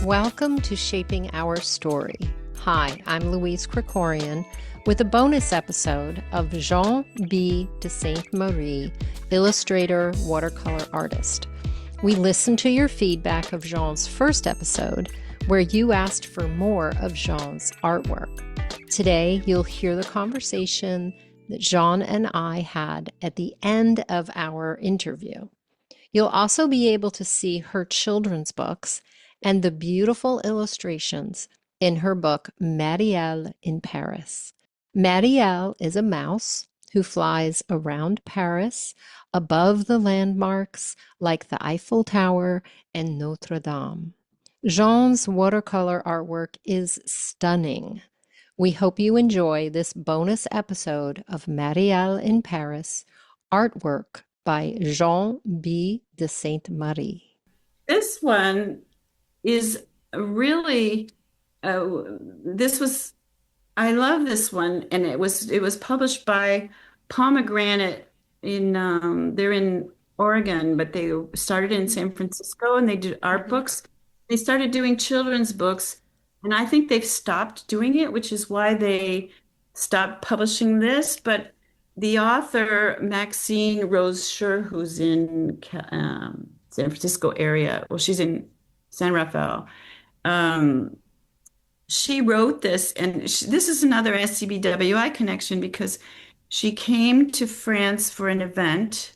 Welcome to Shaping Our Story. Hi, I'm Louise Krikorian with a bonus episode of Jeanne B de Sainte Marie, illustrator, watercolor artist. We listened to your feedback of Jeanne's first episode, where you asked for more of Jeanne's artwork. Today, you'll hear the conversation that Jeanne and I had at the end of our interview. You'll also be able to see her children's books and the beautiful illustrations in her book, Marielle in Paris. Marielle is a mouse who flies around Paris above the landmarks like the Eiffel Tower and Notre Dame. Jeanne's watercolor artwork is stunning. We hope you enjoy this bonus episode of Marielle in Paris, artwork by Jeanne B de Sainte Marie. This one is really I love this one, and it was published by Pomegranate in they're in Oregon, but they started in San Francisco and they did art books. They started doing children's books, and I think they've stopped doing it, which is why they stopped publishing this. But the author, Maxine Rose Schur, who's in San Francisco area, well, she's in San Rafael. Um, she wrote this, and this is another SCBWI connection because she came to France for an event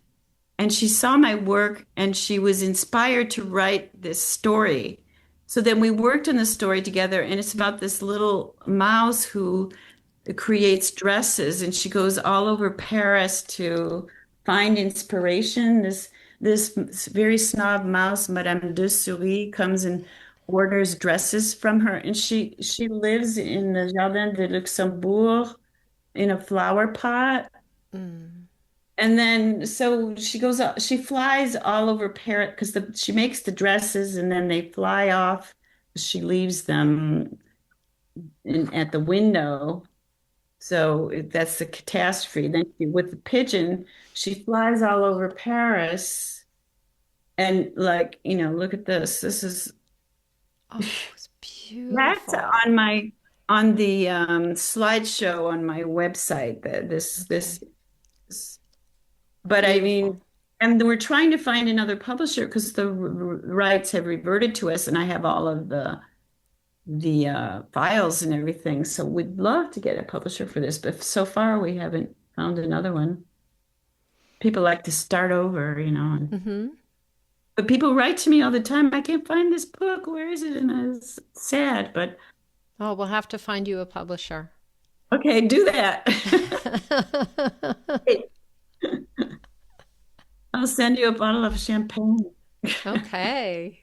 and she saw my work and she was inspired to write this story. So then we worked on the story together, and it's about this little mouse who creates dresses, and she goes all over Paris to find inspiration. This very snob mouse, Madame de Souris, comes and orders dresses from her, and she lives in the Jardin de Luxembourg in a flower pot. Mm. And then so she flies all over Paris because she makes the dresses and then they fly off. She leaves them at the window. So that's the catastrophe. Then with the pigeon, she flies all over Paris. And like, look at this. This is Oh, it's that's beautiful. on the slideshow on my website. Okay. But I Beautiful. mean, and we're trying to find another publisher because the rights have reverted to us, and I have all of the files and everything. So we'd love to get a publisher for this, but so far we haven't found another one. People like to start over, Mm-hmm. but people write to me all the time. I can't find this book. Where is it? And it's sad, but Oh, we'll have to find you a publisher. okay, do that. I'll send you a bottle of champagne. Okay.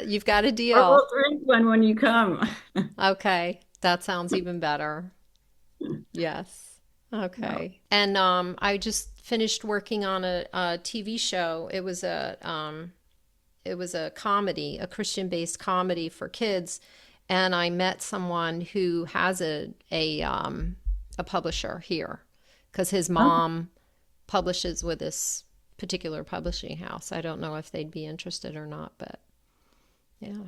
You've got a Or deal. we'll drink one when you come. Okay. That sounds even better. Yes. No. Okay. And I just finished working on a TV show. It was a comedy, a Christian-based comedy for kids, and I met someone who has a publisher here because his Oh, mom publishes with this particular publishing house. I don't know if they'd be interested or not, but yeah.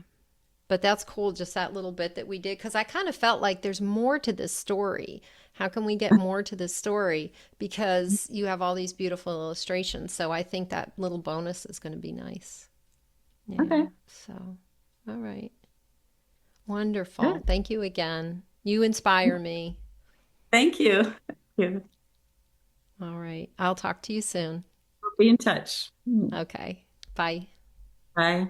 But that's cool, just that little bit that we did, because I kind of felt like there's more to this story. How can we get more to this story? Because you have all these beautiful illustrations. So I think that little bonus is going to be nice. Yeah. okay. So, all right. Wonderful. Good. Thank you again. You inspire me. Thank you. Thank you. All right. I'll talk to you soon. We'll be in touch. Okay. Bye. Bye.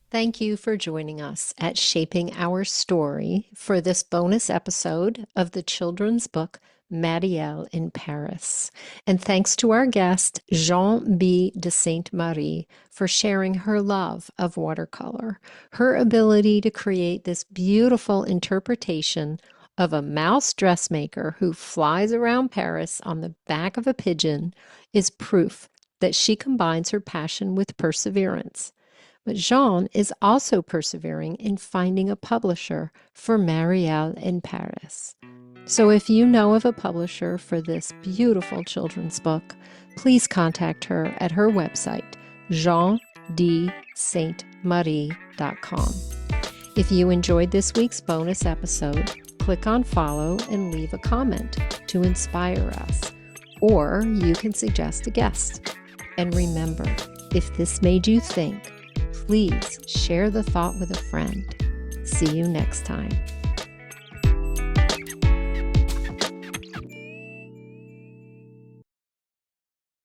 Thank you for joining us at Shaping Our Story for this bonus episode of the children's book Marielle in Paris. And thanks to our guest, Jeanne B de Sainte Marie, for sharing her love of watercolor, her ability to create this beautiful interpretation of a mouse dressmaker who flies around Paris on the back of a pigeon is proof that she combines her passion with perseverance. But Jeanne is also persevering in finding a publisher for Marielle in Paris. So if you know of a publisher for this beautiful children's book, please contact her at her website, jeandsaintemarie.com. saintemarie.com. If you enjoyed this week's bonus episode, click on follow and leave a comment to inspire us, or you can suggest a guest. And remember, if this made you think, please share the thought with a friend. See you next time.